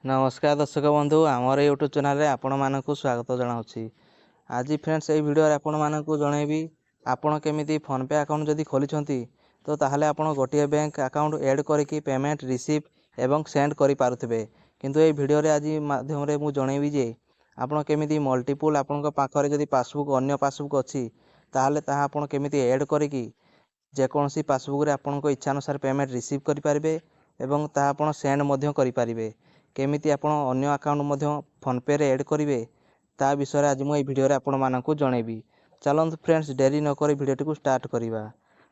नमस्कार दर्शक बंधु आमर यूट्यूब चैनल रे आपण मानकु स्वागत जनाऊँगी। आज फ्रेंड्स ये वीडियो आपण मानकु जनइबी आपण केमिति फोन पे अकाउंट जदि खोली तो ताहले आपण गोटे बैंक अकाउंट ऐड करके पेमेंट रिसीव एवं सेंड करि पारुथिबे। किंतु ये वीडियो रे आज माध्यम रे मु जनइबी जे आपण केमिति मल्टीपल आपण पाखरे जदि पासबुक अन्य पासबुक अछि ताहले ताहा आपण केमिति ऐड करके जेकोसी पासबुक रे आपण इच्छा अनुसार पेमेंट रिसीव करि पारिबे एवं ताहा आपण सेंड मध्य करि पारिबे। केमिति आपण अन्य अकाउंट मध्य फोन पे रे ऐड करिवे ता विषय आज मु वीडियो रे आपण मानकु जणेबी। चलंतु फ्रेंड्स डेरी न करी वीडियो को स्टार्ट करिवा।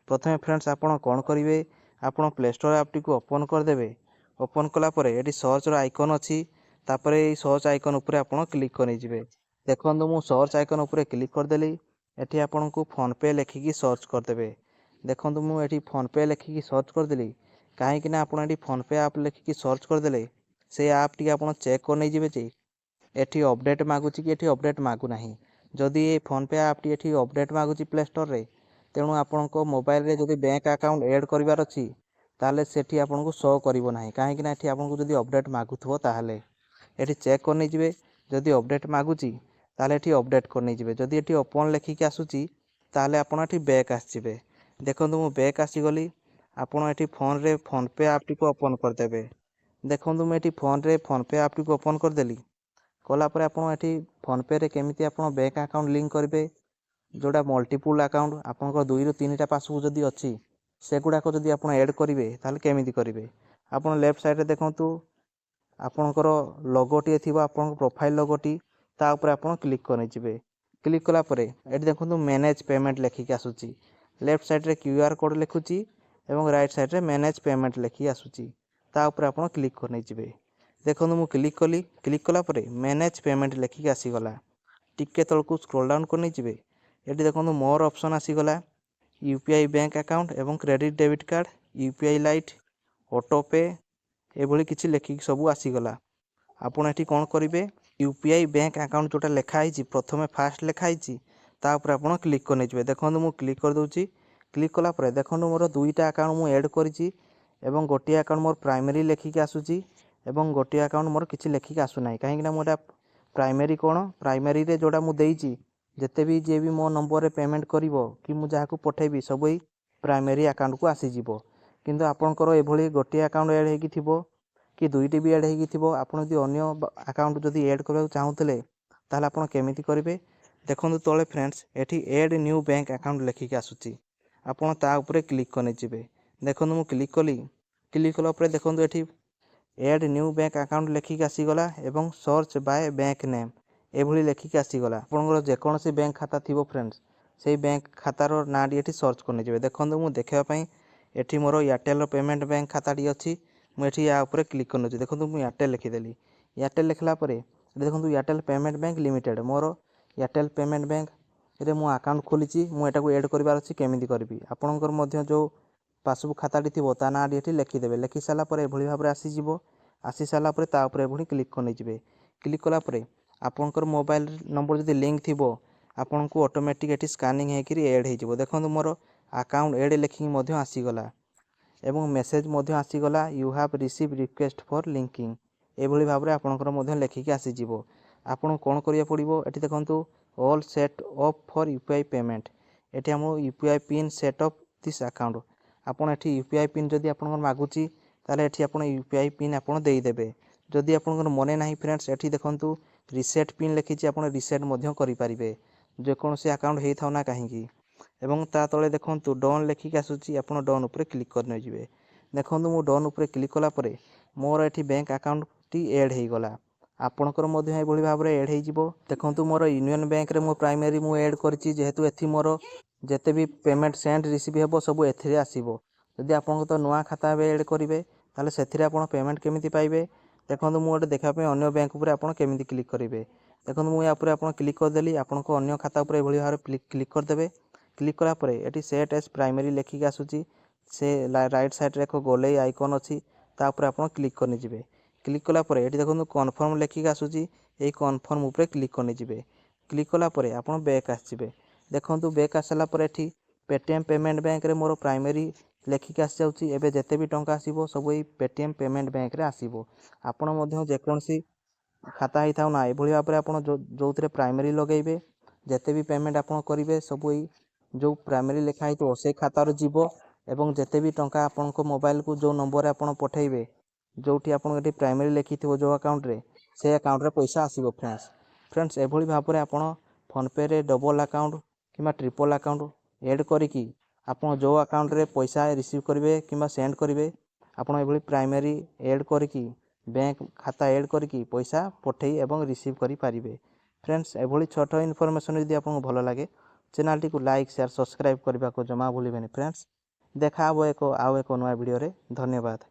प्रथमे फ्रेंड्स आपण कोन करिवे आपण प्ले स्टोर ऐप टी को ओपन कर देबे। ओपन कला परे एटी सर्च रो आइकन अछि तापरे ए सर्च आइकन ऊपर आपण क्लिक करि जिवे। देखंतु मु सर्च आइकन ऊपर क्लिक कर देली। एटी आपण को फोन पे लिखि की सर्च कर देबे। देखंतु मु एटी फोन पे लिखि की सर्च कर देली। काहे कि ना आपण एटी फोन पे ऐप लिखि की सर्च कर देले से ऐप टी आपण चेक कर नै जिवे जे एठी अपडेट मागुची कि एठी अपडेट मागु नाही। जदि ए फोन पे ऐप टी एठी अपडेट मागुची प्ले स्टोर रे तेणु आपण को मोबाइल रे जदि बैंक अकाउंट ऐड करिवार अछि ताले सेठी आपण को शो करिवो नाही। काहे कि ना एठी आपण को जदि अपडेट मागुथबो ताले एठी चेक कर नै जिवे। जदि अपडेट मागुची ताले एठी अपडेट कर नै जिवे। जदि एठी ओपन लिखि की आसुची ताले आपण एठी बैक आसी जिवे। देखंतु मु बैक आसी गली। आपण एठी फोन रे फोन पे ऐप टी को ओपन कर देबे। देखंतु मैं एठी फोन रे फोन पे ऐप टी को ओपन कर देली। कला पर आपण एठी फोन पे रे केमिति आपण बैंक अकाउंट लिंक करिवे जोडा मल्टीपल अकाउंट आपण को 2 ରୁ 3टा पासबुक जदि अछि सेगुडा को जदि आपण ऐड करिवे ताले केमिति करिवे। आपण लेफ्ट साइड रे देखंतु आपणकर लोगोटी थिबा आपण प्रोफाइल लोगोटी ता ऊपर आपण क्लिक करनै जिवे। क्लिक कला परे एठी देखंतु मैनेज पेमेंट लिखि की आसुची। लेफ्ट साइड रे क्यूआर कोड लिखुची एवं राइट साइड रे मैनेज पेमेंट लिखि आसुची ता ऊपर आपण क्लिक करनै जिवे। देखंतु मु क्लिक कली। क्लिक कला परे मैनेज पेमेंट लिखि की आसी गला। टिके तळकु स्क्रॉल डाउन करनै जिवे। एठी देखंतु मोर ऑप्शन आसी गला यूपीआई बैंक अकाउंट एवं credit debit card UPI light auto पे एभली किछि लेखि सब आसी गला। आपण एठी कोन करिवे यूपीआई बैंक अकाउंट जोटा लेखा आइछि प्रथमे फास्ट लेखा आइछि ता ऊपर आपण क्लिक करनै जिवे। देखंतु मु क्लिक कर दोछि। क्लिक कला परे देखंतु मोर दुईटा अकाउंट मु ऐड करिछि एवं गोटे अकाउंट मोर प्राइमरी लेखि की आसुची एवं गोटे अकाउंट मोर किछि लेखि की आसु नाही। काहे कि ना मोटा प्राइमरी कोन प्राइमरी रे जोडा मु देइछि जते भी जे भी मो नंबर रे पेमेंट करिवो कि मु जाहा को पठेबी सबई प्राइमरी अकाउंट को आसी जिवो। किंतु आपनकर एभली गोटे अकाउंट ऐड हेकी थिबो कि दुईटी भी ऐड हेकी थिबो आपण जदि अन्य अकाउंट जदि ऐड करबा चाहुतले ताले आपण केमिति करिवे। देखंतु तळे फ्रेंड्स एठी ऐड न्यू बैंक अकाउंट लेखि की आसुची आपण ता ऊपर क्लिक करनै जिवे। देखंतु मु क्लिक कली। क्लिक कला परे देखंतु एठी ऐड न्यू बैंक अकाउंट लेखि की आसी गला एवं सर्च बाय बैंक नेम एभली लेखि की आसी गला। आपनकर जे कोनोसी बैंक खाता थिबो फ्रेंड्स सेही बैंक खातार नाडी एठी सर्च करनै जिवे। देखंतु मु देखिबा पई एठी मोर एयरटेल पेमेंट बैंक खाता टी अछि मु एठी या ऊपर क्लिक करनै छि। देखंतु मु एयरटेल लिखि देली। एयरटेल लिखला परे देखंतु एयरटेल पेमेंट बैंक लिमिटेड मोर एयरटेल पेमेंट बैंक रे मु अकाउंट खोलिछि मु एटा को ऐड करबार अछि केमिति करबी। आपनकर मध्य जो पासबुक खाता टी थिबो ता नाडी एठी लिखि देबे। लिखि साला परे एभली भाबरे आसी जिवो। आसी साला परे ता ऊपर एभली क्लिक करनै जिवे। क्लिक कला परे आपनकर मोबाइल नंबर जदि लिंक थिबो आपन को ऑटोमेटिक एठी स्कैनिंग हे कि ऐड हे जिवो। देखंतु मोर अकाउंट ऐड लिखि मध्य आसी गला एवं मेसेज मध्य आसी गला you have receive request for linking एभली भाबरे आपनकर मध्य लिखि की आसी जिवो। आपन कोन करिया पड़िबो एठी देखंतु all set up for UPI payment एठी हम UPI pin set up this account आपन एठी यूपीआई पिन जदि आपन मागुची ताले एठी आपन यूपीआई पिन आपन देई देबे। जदि आपन मने नाही फ्रेंड्स एठी देखंतु रिसेट पिन लिखिछि आपन रिसेट मध्य करि पारिबे जे कोनोसी अकाउंट हेइ थाउ ना काहेकि एवं ता तळे देखंतु डन लिखि की आसुची आपन डन ऊपर क्लिक करनै जिवे। देखंतु मु डन ऊपर क्लिक कला परे मोर एठी बैंक अकाउंट टी ऐड हेइ गला। आपनकर मध्य एभली भाबरे ऐड हेइ जिवो। देखंतु मोर यूनियन बैंक रे मो प्राइमरी मु ऐड करछि जेहेतु एथि मोर जेते भी पेमेंट सेंड रिसीव हेबो सब एथिरे आसीबो। जदि आपन तो नुआ खाता बे ऐड करिवे ताले सेथिरे आपन पेमेंट केमिति पाइबे। देखंतु मु ओटे देखा पे अन्य बैंक ऊपर आपन केमिति क्लिक करिवे। देखंतु मु या ऊपर आपन क्लिक कर देली आपन को अन्य खाता ऊपर एभली भाबरे क्लिक कर देबे। क्लिक कला परे एटी सेट एज प्राइमरी लेखि की आसुची से राइट साइड रे को गोले आइकन अछि ता ऊपर आपन क्लिक करनै जिवे। क्लिक कला परे एटी देखंतु कन्फर्म लेखि की आसुची एई कन्फर्म ऊपर क्लिक करनै जिवे। क्लिक कला परे आपन बैक आसी जिवे। देखंतु बैक आसला परे एठी पेटीएम पेमेंट बैंक रे मोर प्राइमरी ଲେଖିକି ଆସିଯାଉଛି। ଏବେ ଯେତେ ବି ଟଙ୍କା ଆସିବ ସବୁ ଏଇ ପେଟିଏମ୍ ପେମେଣ୍ଟ ବ୍ୟାଙ୍କରେ ଆସିବ। ଆପଣ ମଧ୍ୟ ଯେକୌଣସି ଖାତା ହେଇଥାଉ ନା ଏଭଳି ଭାବରେ ଆପଣ ଯେଉଁଥିରେ ପ୍ରାଇମେରୀ ଲଗାଇବେ ଯେତେ ବି ପେମେଣ୍ଟ ଆପଣ କରିବେ ସବୁ ଏଇ ଯେଉଁ ପ୍ରାଇମେରୀ ଲେଖା ହେଇଥିବ ସେଇ ଖାତାରୁ ଯିବ ଏବଂ ଯେତେ ବି ଟଙ୍କା ଆପଣଙ୍କ ମୋବାଇଲକୁ ଯେଉଁ ନମ୍ବରରେ ଆପଣ ପଠାଇବେ ଯେଉଁଠି ଆପଣଙ୍କ ଏଠି ପ୍ରାଇମେରୀ ଲେଖିଥିବ ଯେଉଁ ଆକାଉଣ୍ଟରେ ସେ ଆକାଉଣ୍ଟରେ ପଇସା ଆସିବ ଫ୍ରେଣ୍ଡସ୍ ଏଭଳି ଭାବରେ ଆପଣ ଫୋନ୍ପେରେ ଡବଲ୍ ଆକାଉଣ୍ଟ କିମ୍ବା ଟ୍ରିପଲ୍ ଆକାଉଣ୍ଟ ଏଡ଼୍ କରିକି ଆପଣ ଯେଉଁ ଆକାଉଣ୍ଟରେ ପଇସା ରିସିଭ୍ କରିବେ କିମ୍ବା ସେଣ୍ଡ କରିବେ ଆପଣ ଏଭଳି ପ୍ରାଇମେରୀ ଏଡ଼୍ କରିକି ବ୍ୟାଙ୍କ ଖାତା ଏଡ଼୍ କରିକି ପଇସା ପଠାଇ ଏବଂ ରିସିଭ୍ କରିପାରିବେ। ଫ୍ରେଣ୍ଡସ୍ ଏଭଳି ଛୋଟ ଇନଫର୍ମେସନ୍ ଯଦି ଆପଣଙ୍କୁ ଭଲ ଲାଗେ ଚ୍ୟାନେଲଟିକୁ ଲାଇକ୍ ସେୟାର ସବସ୍କ୍ରାଇବ୍ କରିବାକୁ ଜମା ଭୁଲିବେନି ଫ୍ରେଣ୍ଡସ୍। ଦେଖା ହେବ ଆଉ ଏକ ନୂଆ ଭିଡ଼ିଓରେ। ଧନ୍ୟବାଦ।